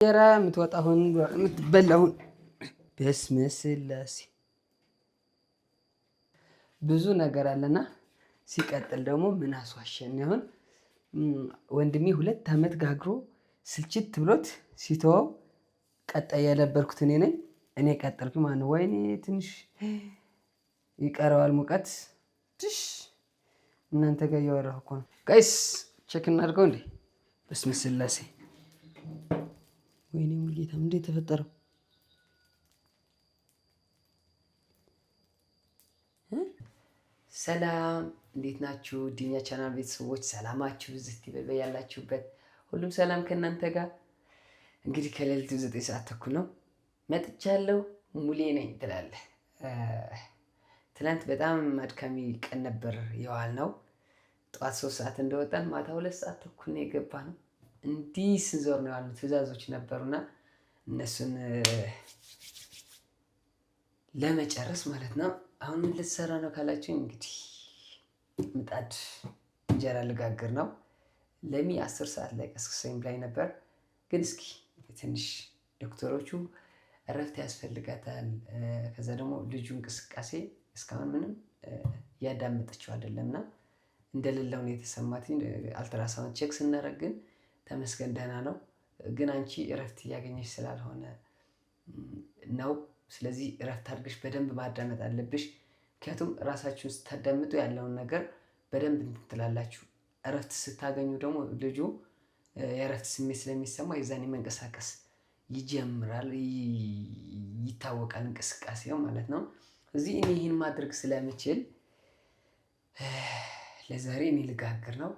እንጀራ የምትወጣውን የምትበላውን በስመ ስላሴ ብዙ ነገር አለና ሲቀጥል ደግሞ ምን አስዋሸን ይሆን ወንድሜ 2 ዓመት ጋግሮ ስልችት ብሎት ሲተወው ቀጣይ የነበርኩት እኔ ነኝ። እኔ ቀጠልኩኝ ማለት ነው። ወይኔ ትንሽ ይቀረዋል ሙቀት ትሽ እናንተ ጋር እያወራሁ እኮ ነው። ጋይስ ቼክ እናድርገው እንዴ በስመ ስላሴ ወይኔ ሙሉጌታ እንዴት ተፈጠረው? ሰላም እንዴት ናችሁ? ዲኛ ቻናል ቤተሰቦች ሰላማችሁ ዝት ይበል ያላችሁበት ሁሉም ሰላም ከእናንተ ጋር። እንግዲህ ከሌሊቱ 9 ሰዓት ተኩል ነው መጥቻለሁ። ሙሌ ነኝ ትላለህ። ትናንት በጣም አድካሚ ቀን ነበር የዋል ነው። ጠዋት 3 ሰዓት እንደወጣን ማታ 2 ሰዓት ተኩል ነው የገባ ነው። እንዲህ ስንዞር ነው ያሉት ትዕዛዞች ነበሩና እነሱን ለመጨረስ ማለት ነው። አሁን ምን ልትሰራ ነው ካላችሁ እንግዲህ ምጣድ እንጀራ ልጋግር ነው። ለሚ 10 ሰዓት ላይ ቀስቅሰኝ ብላኝ ነበር። ግን እስኪ ትንሽ ዶክተሮቹ እረፍት ያስፈልጋታል። ከዛ ደግሞ ልጁ እንቅስቃሴ እስካሁን ምንም ያዳመጠችው አይደለምና እንደሌለው ነው የተሰማትኝ። አልትራሳውንድ ቼክ ስናደርግ ግን ተመስገን ደህና ነው። ግን አንቺ እረፍት እያገኘሽ ስላልሆነ ነው። ስለዚህ እረፍት አድርገሽ በደንብ ማዳመጥ አለብሽ። ምክንያቱም ራሳችሁን ስታዳምጡ ያለውን ነገር በደንብ እንትላላችሁ። እረፍት ስታገኙ ደግሞ ልጁ የእረፍት ስሜት ስለሚሰማው የዛኔ መንቀሳቀስ ይጀምራል፣ ይታወቃል እንቅስቃሴው ማለት ነው። እዚህ እኔ ይህን ማድረግ ስለምችል ለዛሬ እኔ ልጋግር ነው።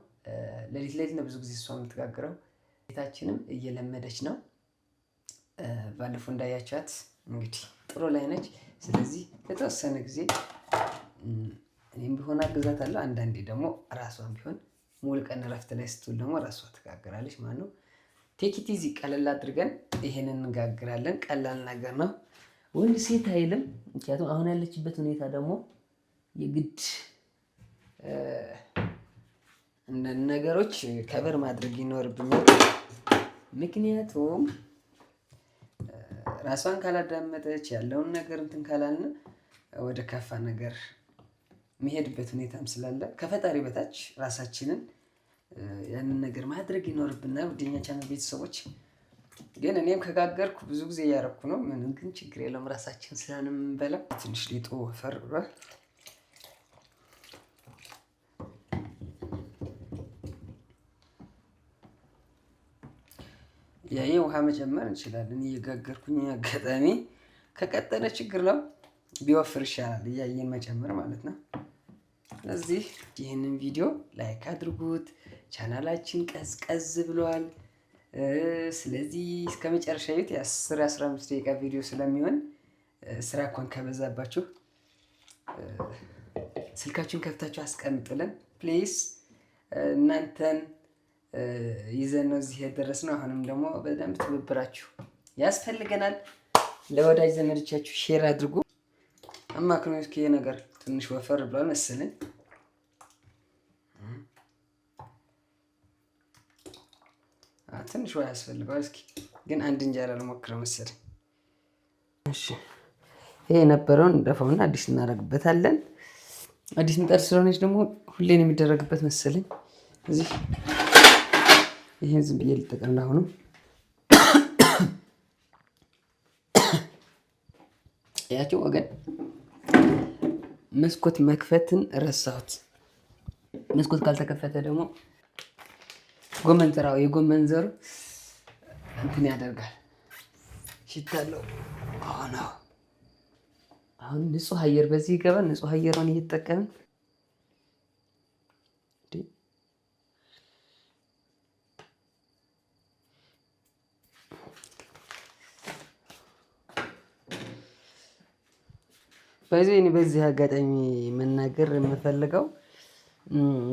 ሌሊት ነው ብዙ ጊዜ እሷ የምትጋግረው። ቤታችንም እየለመደች ነው። ባለፈው እንዳያቻት እንግዲህ ጥሩ ላይ ነች። ስለዚህ ለተወሰነ ጊዜ እኔም ቢሆን አግዛታለሁ። አንዳንዴ ደግሞ ራሷን ቢሆን ሙሉ ቀን እረፍት ላይ ስትውል ደግሞ ራሷ ትጋግራለች ማለት ነው። ቴክ ኢት ኢዚ ቀለል አድርገን ይሄንን እንጋግራለን። ቀላል ነገር ነው። ወንድ ሴት አይልም። ምክንያቱም አሁን ያለችበት ሁኔታ ደግሞ የግድ አንዳንድ ነገሮች ከበር ማድረግ ይኖርብኛል። ምክንያቱም ራሷን ካላዳመጠች ያለውን ነገር እንትን ካላልን ወደ ከፋ ነገር የሚሄድበት ሁኔታም ስላለ ከፈጣሪ በታች ራሳችንን ያንን ነገር ማድረግ ይኖርብናል። ወደኛ ቻናል ቤተሰቦች ግን እኔም ከጋገርኩ ብዙ ጊዜ እያረኩ ነው። ምንም ግን ችግር የለውም። ራሳችን ስለምንበላ ትንሽ ሊጡ ወፈር ብሏል። ያዬ ውሃ መጨመር እንችላለን። እየጋገርኩኝ አጋጣሚ ከቀጠነ ችግር ነው። ቢወፍር ይሻላል እያየን መጨመር ማለት ነው። ስለዚህ ይህንን ቪዲዮ ላይክ አድርጉት። ቻናላችን ቀዝቀዝ ብሏል። ስለዚህ እስከ መጨረሻ ዩት የ10-15 ደቂቃ ቪዲዮ ስለሚሆን ስራ እንኳን ከበዛባችሁ ስልካችሁን ከፍታችሁ አስቀምጡልን ፕሊዝ። እናንተን ይዘን ነው እዚህ የደረስነው። አሁንም ደግሞ በደንብ ትብብራችሁ ያስፈልገናል። ለወዳጅ ዘመዶቻችሁ ሼር አድርጉ። አማክሮ እስኪ ነገር ትንሽ ወፈር ብሏል መሰለኝ። ትንሽ ውሃ ያስፈልገዋል። እስኪ ግን አንድ እንጀራ ልሞክረው መሰለኝ። እሺ ይሄ የነበረውን እንደፋውና አዲስ እናደርግበታለን። አዲስ ምጣድ ስለሆነች ደግሞ ሁሌ ነው የሚደረግበት መሰለኝ። እዚህ ይሄን ዝም ብዬ ልጠቀም አሁኑ። ያቸው ወገን መስኮት መክፈትን ረሳሁት። መስኮት ካልተከፈተ ደግሞ ጎመን ዘራው የጎመን ዘሩ እንትን ያደርጋል፣ ሽታለው። አሁን ንጹህ አየር በዚህ ይገባል። ንጹህ አየሩን እየተጠቀምን በዚህ አጋጣሚ መናገር የምፈልገው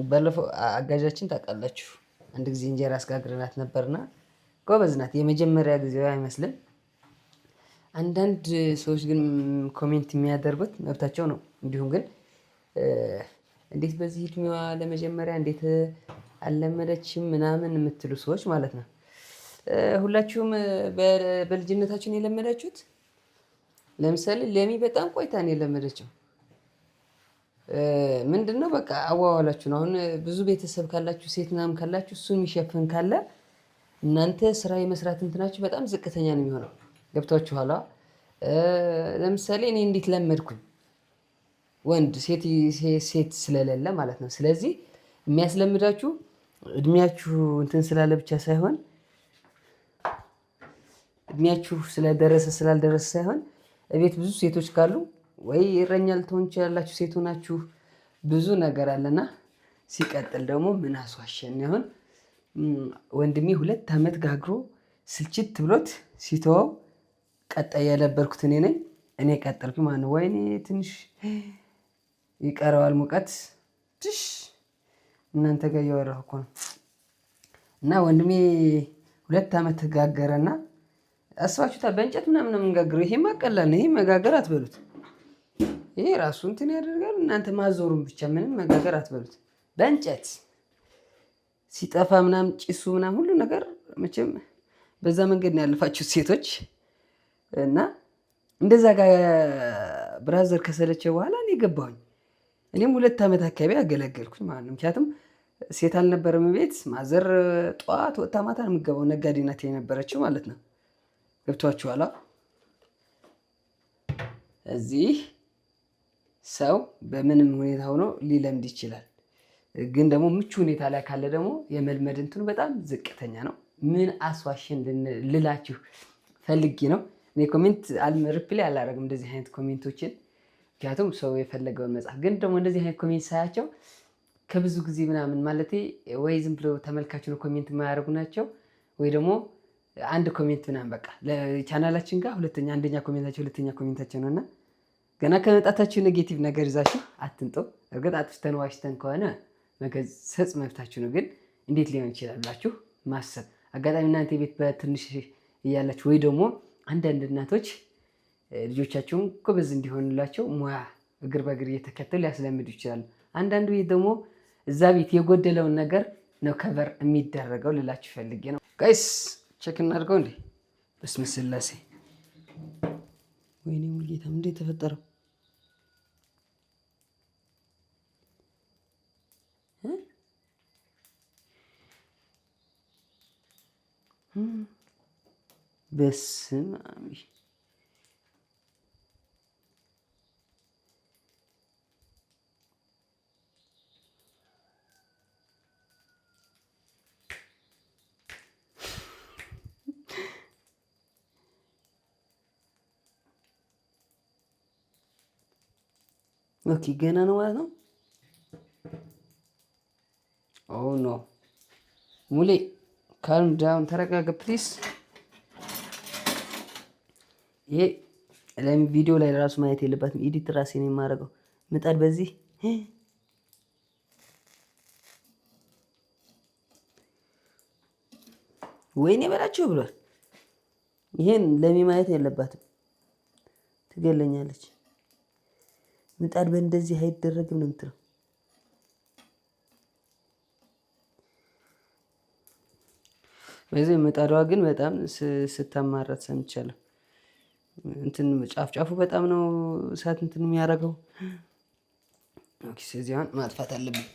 ባለፈው አጋዣችን ታውቃላችሁ፣ አንድ ጊዜ እንጀራ አስጋግረናት ነበርና ጎበዝ ናት። የመጀመሪያ ጊዜው አይመስልም። አንዳንድ ሰዎች ግን ኮሜንት የሚያደርጉት መብታቸው ነው። እንዲሁም ግን እንዴት በዚህ እድሜዋ ለመጀመሪያ እንዴት አልለመደችም ምናምን የምትሉ ሰዎች ማለት ነው። ሁላችሁም በልጅነታችን የለመዳችሁት። ለምሳሌ ለሚ በጣም ቆይታ ነው የለመደችው። ምንድነው በቃ አዋዋላችሁ ነው። አሁን ብዙ ቤተሰብ ካላችሁ ሴት ምናምን ካላችሁ እሱ የሚሸፍን ካለ እናንተ ስራ የመስራት እንትናችሁ በጣም ዝቅተኛ ነው የሚሆነው። ገብቷችኋል? ለምሳሌ እኔ እንዴት ለመድኩኝ? ወንድ ሴት ስለሌለ ማለት ነው። ስለዚህ የሚያስለምዳችሁ እድሜያችሁ እንትን ስላለ ብቻ ሳይሆን እድሜያችሁ ስለደረሰ ስላልደረሰ ሳይሆን እቤት ብዙ ሴቶች ካሉ ወይ እረኛ ልትሆን ትችላላችሁ፣ ሴት ሆናችሁ ብዙ ነገር አለና። ሲቀጥል ደግሞ ምን አስዋሸን? አሁን ወንድሜ 2 ዓመት ጋግሮ ስልችት ብሎት ሲተወው ቀጣይ ያለበርኩት እኔ ነኝ። እኔ ቀጠልኩኝ ማለት ነው። ወይኔ ትንሽ ይቀረዋል ሙቀት ትሽ እናንተ ጋር እያወራሁ እኮ ነው። እና ወንድሜ 2 ዓመት ጋገረና አስባችሁታል? በእንጨት ምናምን ነው የምንጋግረው። ይሄማ ቀላል ነው። ይሄ መጋገር አትበሉት። ይሄ ራሱ እንትን ያደርጋል። እናንተ ማዞሩን ብቻ ምንም መጋገር አትበሉት። በእንጨት ሲጠፋ ምናምን ጭሱ ምናምን ሁሉ ነገር መቼም በዛ መንገድ ነው ያለፋችሁት ሴቶች። እና እንደዛ ጋር ብራዘር ከሰለቸ በኋላ እኔ ገባሁኝ። እኔም 2 ዓመት አካባቢ አገለገልኩኝ ማለት ነው። ምክንያቱም ሴት አልነበረም ቤት። ማዘር ጠዋት ወጥታ ማታ ነው የምገባው። ነጋዴ ናት የነበረችው ማለት ነው። ገብቷችኋል? እዚህ ሰው በምንም ሁኔታ ሆኖ ሊለምድ ይችላል። ግን ደግሞ ምቹ ሁኔታ ላይ ካለ ደግሞ የመልመድ እንትኑ በጣም ዝቅተኛ ነው። ምን አስዋሽን ልላችሁ ፈልጌ ነው። እኔ ኮሜንት ሪፕላይ አላደርግም እንደዚህ አይነት ኮሜንቶችን፣ ምክንያቱም ሰው የፈለገውን መጽሐፍ። ግን ደግሞ እንደዚህ አይነት ኮሜንት ሳያቸው ከብዙ ጊዜ ምናምን ማለቴ ወይ ዝም ብሎ ተመልካች ነው ኮሜንት የማያደርጉ ናቸው፣ ወይ ደግሞ አንድ ኮሜንት ምናምን በቃ ለቻናላችን ጋር አንደኛ ኮሜንታቸው ሁለተኛ ኮሜንታቸው ነውና ገና ከመጣታችሁ ኔጌቲቭ ነገር ይዛችሁ አትንጦ። እርግጥ አጥፍተን ዋሽተን ከሆነ መገሰጽ መብታችሁ ነው። ግን እንዴት ሊሆን ይችላል ብላችሁ ማሰብ። አጋጣሚ እናንተ ቤት በትንሽ እያላችሁ ወይ ደግሞ አንዳንድ እናቶች ልጆቻቸውን ጎበዝ እንዲሆንላቸው ሙያ እግር በእግር እየተከተሉ ሊያስለምዱ ይችላሉ። አንዳንዱ ቤት ደግሞ እዛ ቤት የጎደለውን ነገር ነው ከቨር የሚደረገው ልላችሁ ፈልጌ ነው። ጋይስ ቼክ እናድርገው እንዴ። በስመ ስላሴ ወይኔ ሙሉጌታ እንዴት ተፈጠረው? በስመ አብ ኦኬ፣ ገና ነው ማለት ነው። ኦ ኖ ሙሌ ካልም ዳውን፣ ተረጋጋ ፕሊስ። ይሄ ቪዲዮ ላይ ራሱ ማየት የለባትም። ኤዲት ራሴ ነው የማደርገው። ምጣድ በዚህ ወይኔ በላቸው ብሏል። ይሄን ለሚ ማየት የለባትም፣ ትገለኛለች። ምጣድ በእንደዚህ አይደረግም ነው የምትለው። በዚህ ምጣዷ ግን በጣም ስታማራት ሰምቻለሁ። እንትን ጫፍ ጫፉ በጣም ነው እሳት እንትን የሚያደርገው። ኦኬ፣ ስለዚህ አሁን ማጥፋት አለብኝ።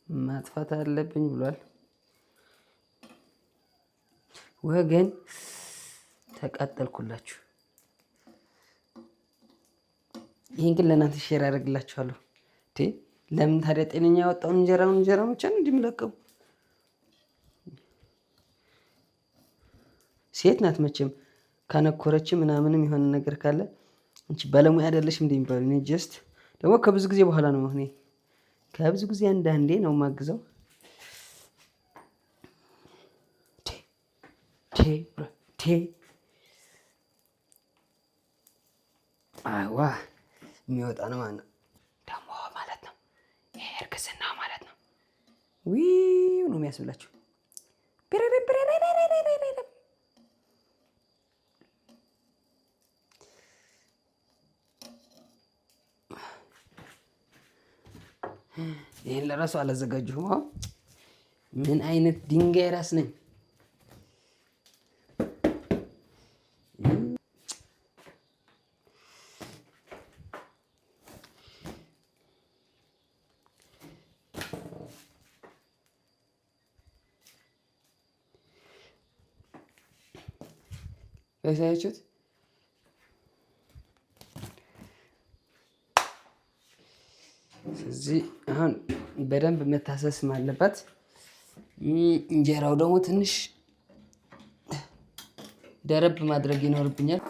ማጥፋት አለብኝ ብሏል ወገን። ተቃጠልኩላችሁ። ይህን ግን ለእናንተ ሼር ያደርግላችኋለሁ። ለምን ታዲያ ጤነኛ ያወጣውን እንጀራ ብቻ ነው እንዲምለቀው? ሴት ናት መቼም ካነኮረች ምናምንም የሆነ ነገር ካለ አንቺ ባለሙያ አይደለሽ እንደሚባሉ። እኔ ጀስት ደግሞ ከብዙ ጊዜ በኋላ ነው እኔ ከብዙ ጊዜ አንዳንዴ ነው የማግዘው። አይዋ የሚወጣ ነው ማለት ነው ደግሞ ማለት ነው። ይሄ እርግዝና ማለት ነው። ዊው ነው የሚያስብላችሁ። ይህን ለራሱ አላዘጋጀሁም። አሁን ምን አይነት ድንጋይ ራስ ነኝ? ያሳያችሁት ስለዚህ አሁን በደንብ መታሰስም አለበት። እንጀራው ደግሞ ትንሽ ደረብ ማድረግ ይኖርብኛል።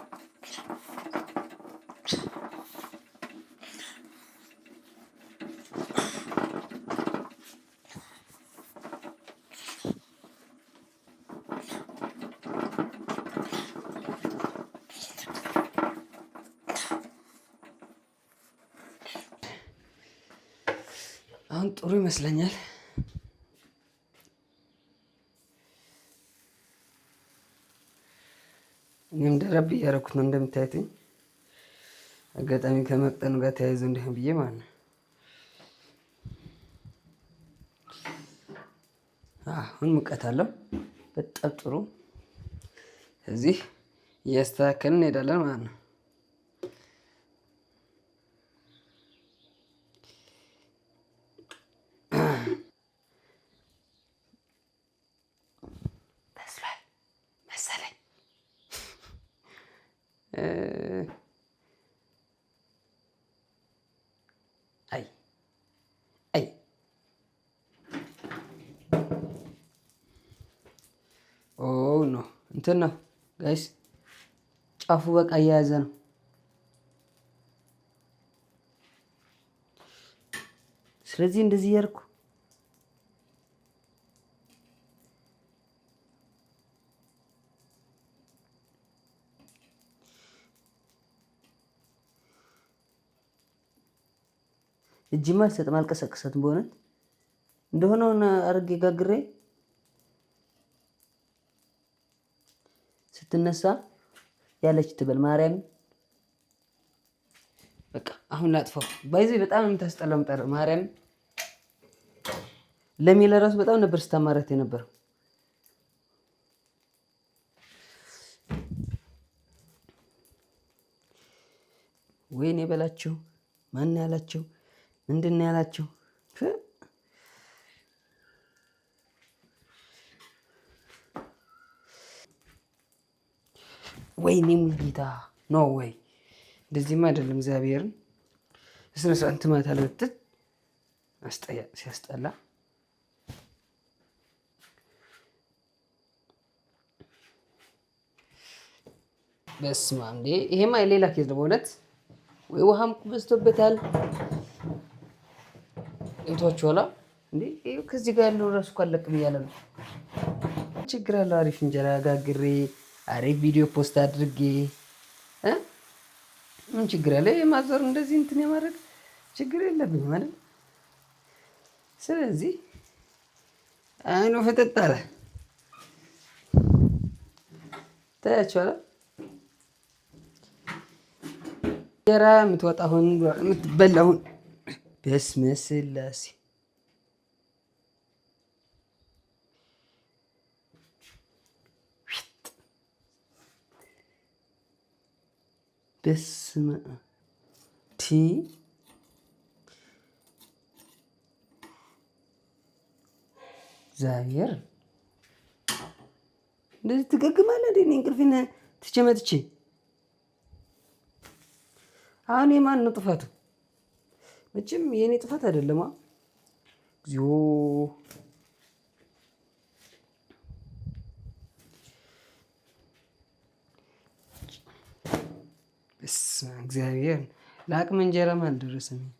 አሁን ጥሩ ይመስለኛል። እኔም ደረብ እያደረኩት ነው እንደምታዩትኝ። አጋጣሚ ከመቅጠኑ ጋር ተያይዞ እንዲህም ብዬ ማለት ነው። አሁን ሙቀት አለው በጣም ጥሩ። እዚህ እያስተካከልን እንሄዳለን ማለት ነው። አይ አይ ኦ ኖ እንትን ነው ጋይስ፣ ጫፉ በቃ እየያዘ ነው። ስለዚህ እንደዚህ እያደረኩ እጅማ አልሰጥም፣ አልቀሰቅሰትም። በእውነት እንደሆነውን አድርጌ ጋግሬ ስትነሳ ያለች ትበል ማርያም። በቃ አሁን ላጥፋው። ባይዜ በጣም የምታስጠላው ምጣድ ማርያም። ለሚ ለራሱ በጣም ነበር ስታማረት የነበረው። ወይኔ በላቸው። ማን ያላቸው? ምንድን ነው ያላቸው? ወይኔ ሙልጌታ ኖ ወይ እንደዚህማ አይደለም። እግዚአብሔርን እስነ ስርዓት ማለት አለበት። ሲያስጠላ በስመ አብ። እንዴ ይሄማ የሌላ ኬዝ ነው በእውነት። ወይ ውሃም በዝቶበታል። እቶች ሆላ እንዴ ከዚህ ጋር ያለው ራሱ እኮ አለቅም እያለ ነው። ችግር አለው። አሪፍ እንጀራ ጋግሬ አሪፍ ቪዲዮ ፖስት አድርጌ ምን ችግር አለ? የማዘር እንደዚህ እንትን የማድረግ ችግር የለብኝም ማለት። ስለዚህ አይኑ ፍጥጥ አለ። ታያችኋል። እንጀራ የምትወጣሁን የምትበላሁን በስመ ስላሴ በስመ ቲ ዛየር እንደዚህ ትገግማለህ እንዴ? እንቅልፌን ትቼ መጥቼ አሁን የማን ነው ጥፋቱ? መቼም የኔ ጥፋት አይደለም። እግዚኦ እግዚአብሔር ለአቅመ እንጀራም አልደረሰም።